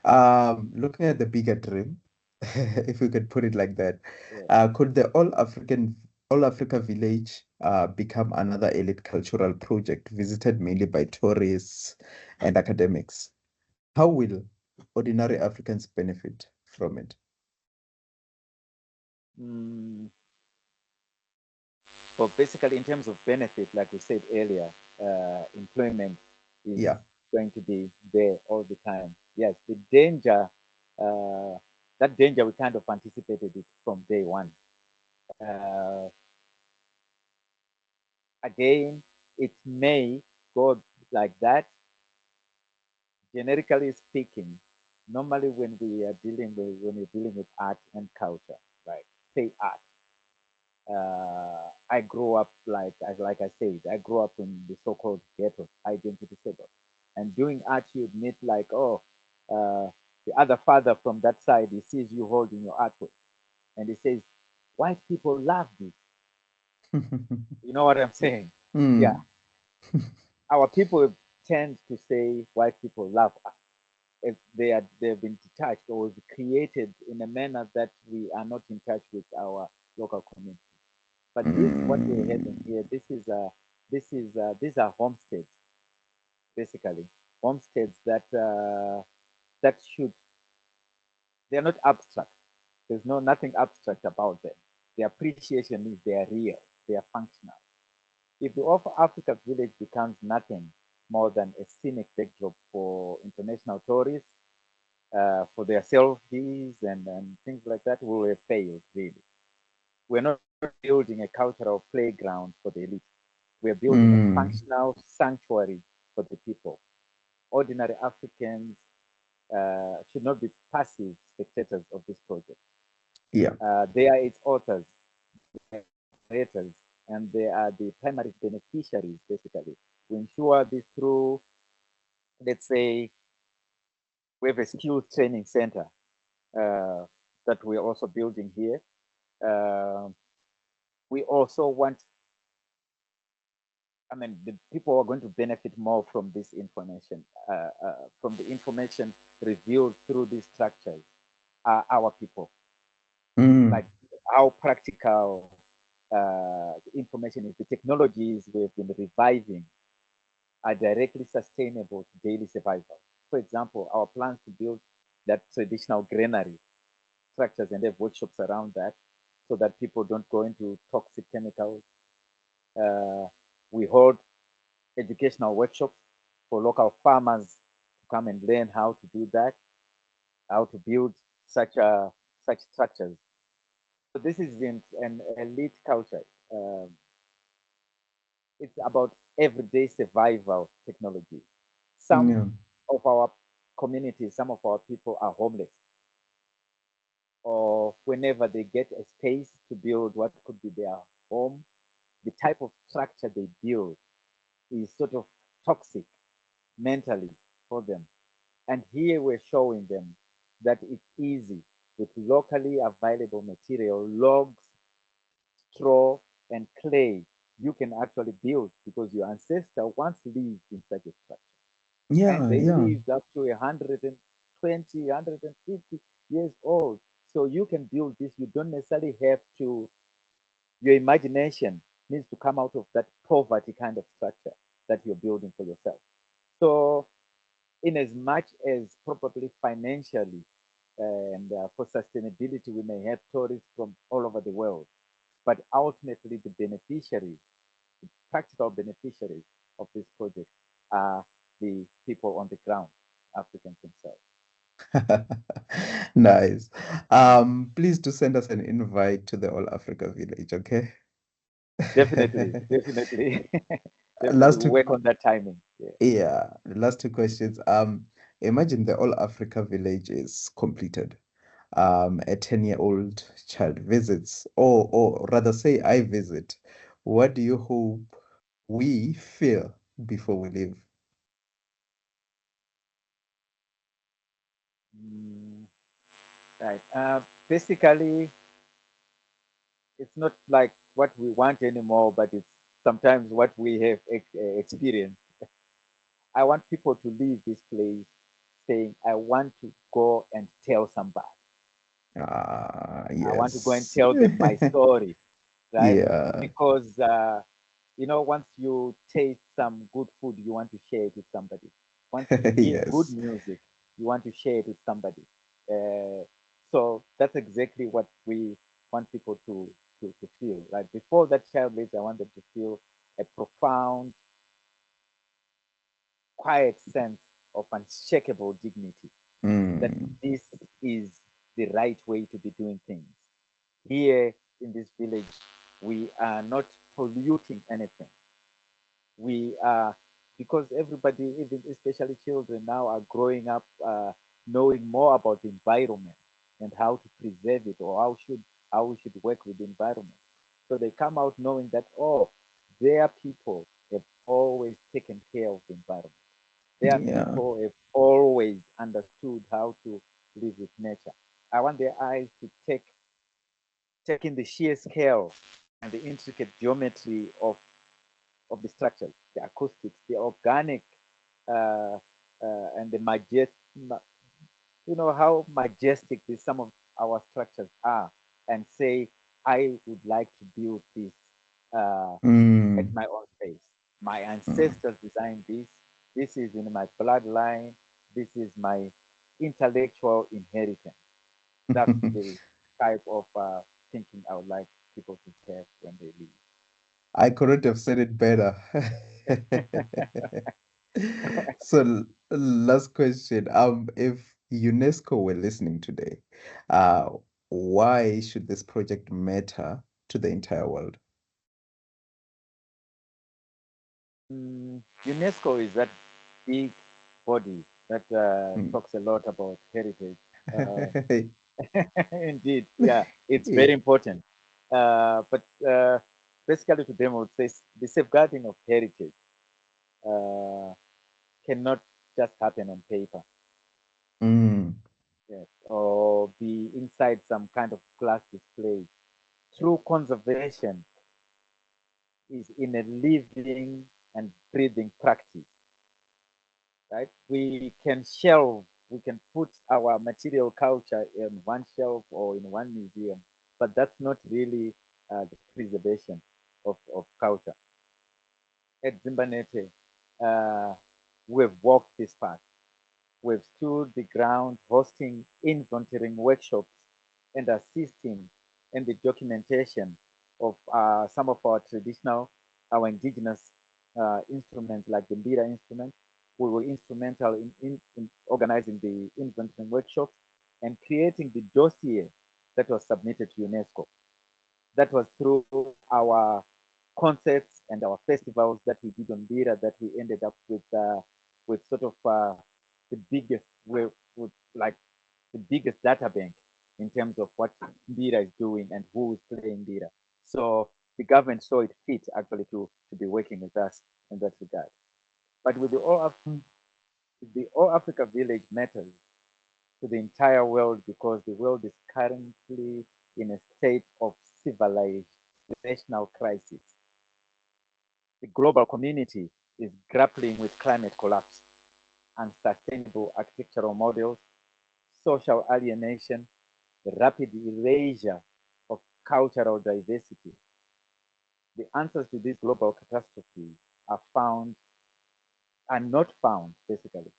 [SPEAKER 2] Mm.
[SPEAKER 1] Looking at the bigger dream, if we could put it like that,
[SPEAKER 2] Yeah.
[SPEAKER 1] could the All Africa Village become another elite cultural project visited mainly by tourists and academics? How will ordinary Africans benefit from it?
[SPEAKER 2] Mm. But basically, in terms of benefit, like we said earlier, employment is
[SPEAKER 1] Yeah.
[SPEAKER 2] going to be there all the time. Yes, the danger, uh, that danger, we kind of anticipated it from day one. Uh, Again, it may go like that. Generically speaking, normally when we're dealing with art and culture, right? Say art. I grew up like I said, I grew up in the so-called ghetto, identity settled. And doing art, you'd meet like, oh, the other father from that side, he sees you holding your artwork, and he says, "White people love this." You know what I'm saying? Yeah,
[SPEAKER 1] Mm.
[SPEAKER 2] our people tend to say white people love us. If they've been detached or created in a manner that we are not in touch with our local community. But this, what we're having
[SPEAKER 1] Mm.
[SPEAKER 2] here, these are homesteads, basically homesteads that should they're not abstract. There's nothing abstract about them. The appreciation is they are real, they are functional. If the All Africa Village becomes nothing more than a scenic backdrop for international tourists, for their selfies and things like that, we will have failed really. We're not building a cultural playground for the elite. We're building a
[SPEAKER 1] Mm.
[SPEAKER 2] functional sanctuary for the people. Ordinary Africans should not be passive spectators of this project.
[SPEAKER 1] Yeah.
[SPEAKER 2] They are its authors, creators, and they are the primary beneficiaries, basically. We ensure this through, let's say, we have a skills training center uh, that we're also building here. Uh, we also want, I mean, the people who are going to benefit more from this information, from the information revealed through these structures, are our people.
[SPEAKER 1] Mm.
[SPEAKER 2] Like how practical the information is, the technologies we've been reviving are directly sustainable to daily survival. For example, our plans to build that traditional granary structures and have workshops around that so that people don't go into toxic chemicals. Uh, we hold educational workshops for local farmers to come and learn how to do that, how to build such structures. So this is an elite culture. Um, it's about everyday survival technologies. Some
[SPEAKER 1] Yeah.
[SPEAKER 2] of our communities, some of our people are homeless, or whenever they get a space to build what could be their home, the type of structure they build is sort of toxic mentally for them. And here we're showing them that it's easy with locally available material, logs, straw, and clay. You can actually build because your ancestor once lived in such a structure. And
[SPEAKER 1] Yeah.
[SPEAKER 2] they
[SPEAKER 1] Yeah.
[SPEAKER 2] lived up to 120, 150 years old. So you can build this. You don't necessarily have to, your imagination needs to come out of that poverty kind of structure that you're building for yourself. So in as much as probably financially and for sustainability, we may have tourists from all over the world, but ultimately the beneficiaries, the practical beneficiaries of this project are the people on the ground, Africans themselves.
[SPEAKER 1] Nice. Please do send us an invite to the All Africa Village, okay?
[SPEAKER 2] Definitely, definitely, definitely
[SPEAKER 1] Last
[SPEAKER 2] we'll
[SPEAKER 1] week,
[SPEAKER 2] work on that timing. Yeah.
[SPEAKER 1] Yeah, the last two questions. Imagine the All Africa Village is completed. A 10-year-old child visits, or rather say I visit. What do you hope we feel before we leave?
[SPEAKER 2] Mm, right. Basically, it's not like what we want anymore, but it's sometimes what we have experienced. I want people to leave this place saying, I want to go and tell somebody.
[SPEAKER 1] Ah,
[SPEAKER 2] I want to go and
[SPEAKER 1] yes.
[SPEAKER 2] tell them my story, right?
[SPEAKER 1] Yeah.
[SPEAKER 2] Because, once you taste some good food, you want to share it with somebody. Once you hear good
[SPEAKER 1] Yes.
[SPEAKER 2] music, you want to share it with somebody. Uh, so that's exactly what we want people to feel. Like before that child leaves, I want them to feel a profound, quiet sense of unshakable dignity, that
[SPEAKER 1] Mm,
[SPEAKER 2] this is the right way to be doing things. Here in this village, we are not polluting anything. We are, because everybody, even especially children now, are growing up knowing more about the environment and how to preserve it, or how we should work with the environment. So they come out knowing that, oh, their people have always taken care of the environment. Their
[SPEAKER 1] yeah.
[SPEAKER 2] people have always understood how to live with nature. I want their eyes to take in the sheer scale and the intricate geometry of the structures, the acoustics, the organic, uh, and the how majestic some of our structures are, and say, I would like to build this at
[SPEAKER 1] Mm,
[SPEAKER 2] my own pace. My
[SPEAKER 1] mm.
[SPEAKER 2] ancestors designed this. This is in my bloodline. This is my intellectual inheritance. That's the type of thinking I would like people to have when they leave.
[SPEAKER 1] I couldn't have said it better. So, last question. If UNESCO were listening today, uh, why should this project matter to the entire world?
[SPEAKER 2] UNESCO is that big body that
[SPEAKER 1] Mm.
[SPEAKER 2] talks a lot about heritage. Uh, Indeed, yeah, it's
[SPEAKER 1] Yeah.
[SPEAKER 2] very important. But basically, to them, I would say the safeguarding of heritage uh, cannot just happen on paper,
[SPEAKER 1] Mm,
[SPEAKER 2] yes, or be inside some kind of glass display. True conservation is in a living and breathing practice, right? We can put our material culture in one shelf or in one museum, but that's not really the preservation of culture. At Dzimbanhete, uh, we've walked this path. We've stood the ground hosting inventorying workshops and assisting in the documentation of some of our indigenous instruments like the Mbira instrument. We were instrumental in organizing the inventorying workshops and creating the dossier that was submitted to UNESCO. That was through our concerts and our festivals that we did on Mbira that we ended up with sort of the biggest with like the biggest data bank in terms of what Mbira is doing and who is playing Mbira. So the government saw it fit actually to be working with us in that regard. But with the All Africa Village matters to the entire world because the world is currently in a state of civilizational crisis. The global community is grappling with climate collapse, unsustainable architectural models, social alienation, the rapid erasure of cultural diversity. The answers to these global catastrophes are not found basically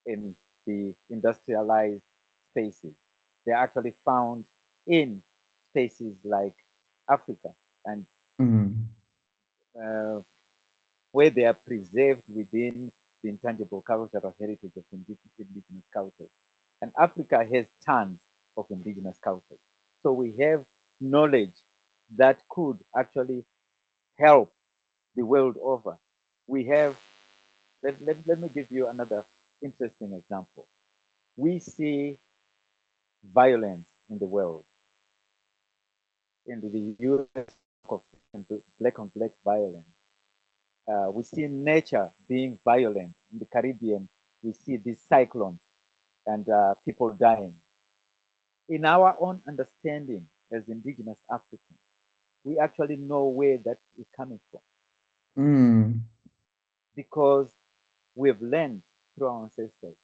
[SPEAKER 2] in the industrialized spaces. They're actually found in spaces like Africa, and
[SPEAKER 1] mm,
[SPEAKER 2] uh, where they are preserved within the intangible cultural heritage of indigenous cultures. And Africa has tons of indigenous cultures. So we have knowledge that could actually help the world over. We have Let me give you another interesting example. We see violence in the world, in the US, black on black violence. We see nature being violent. In the Caribbean, we see these cyclones and people dying. In our own understanding as indigenous Africans, we actually know where that is coming from
[SPEAKER 1] Mm,
[SPEAKER 2] because we've learned through our ancestors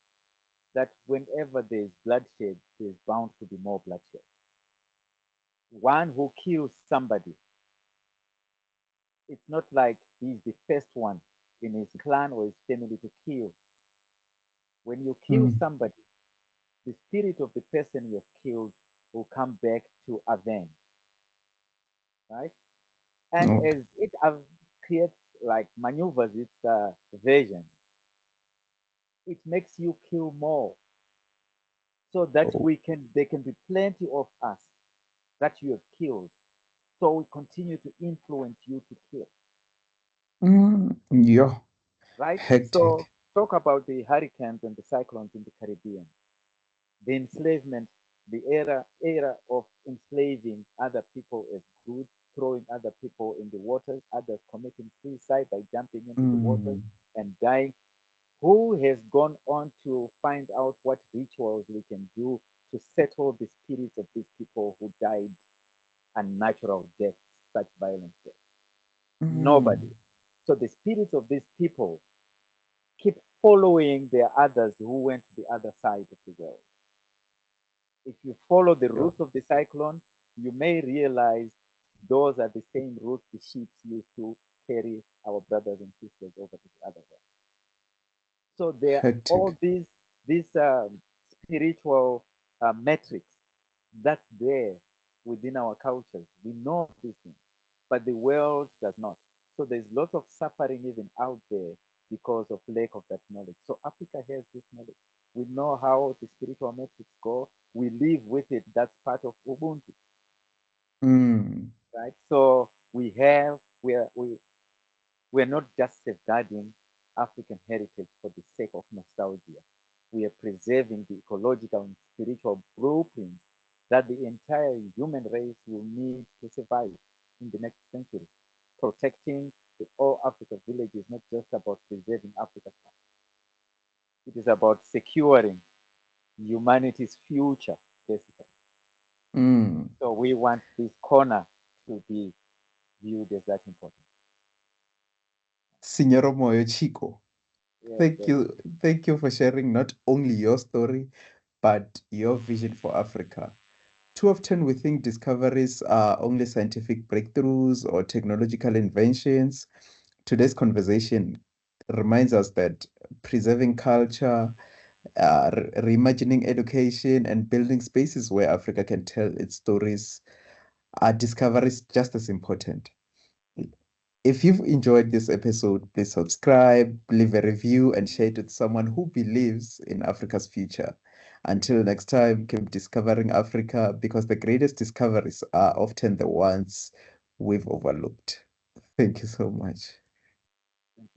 [SPEAKER 2] that whenever there's bloodshed, there's bound to be more bloodshed. One who kills somebody, it's not like he's the first one in his clan or his family to kill. When you kill
[SPEAKER 1] mm.
[SPEAKER 2] somebody, the spirit of the person you have killed will come back to avenge, right? And
[SPEAKER 1] Okay.
[SPEAKER 2] as it creates like maneuvers its version, it makes you kill more so that
[SPEAKER 1] Oh.
[SPEAKER 2] there can be plenty of us that you have killed. So we continue to influence you to kill,
[SPEAKER 1] Yeah,
[SPEAKER 2] right? So
[SPEAKER 1] hectic.
[SPEAKER 2] talk about the hurricanes and the cyclones in the Caribbean, the enslavement, the era of enslaving other people as goods, throwing other people in the waters, others committing suicide by jumping into the waters
[SPEAKER 1] Mm,
[SPEAKER 2] and dying. Who has gone on to find out what rituals we can do to settle the spirits of these people who died unnatural deaths, such violent deaths? Nobody.
[SPEAKER 1] mm.
[SPEAKER 2] So the spirits of these people keep following their others who went to the other side of the world. If you follow the
[SPEAKER 1] Yeah,
[SPEAKER 2] route of the cyclone, you may realize those are the same routes the ships used to carry our brothers and sisters over to the other world. So there are
[SPEAKER 1] hectic.
[SPEAKER 2] all these spiritual metrics that's there within our cultures. We know these things, but the world does not. So there's lots of suffering even out there because of lack of that knowledge. So Africa has this knowledge. We know how the spiritual metrics go. We live with it. That's part of Ubuntu,
[SPEAKER 1] Mm,
[SPEAKER 2] right? So we're not just safeguarding African heritage for the sake of nostalgia. We are preserving the ecological and spiritual blueprints that the entire human race will need to survive in the next century. Protecting the All Africa Village is not just about preserving Africa's past. It is about securing humanity's future, basically.
[SPEAKER 1] mm.
[SPEAKER 2] So we want this corner to be viewed as that important.
[SPEAKER 1] Signor Moyo Chico,
[SPEAKER 2] Yes, yes.
[SPEAKER 1] thank you for sharing not only your story, but your vision for Africa. Too often we think discoveries are only scientific breakthroughs or technological inventions. Today's conversation reminds us that preserving culture, reimagining education, and building spaces where Africa can tell its stories are discoveries just as important. If you've enjoyed this episode, please subscribe, leave a review, and share it with someone who believes in Africa's future. Until next time, keep discovering Africa because the greatest discoveries are often the ones we've overlooked. Thank you so much.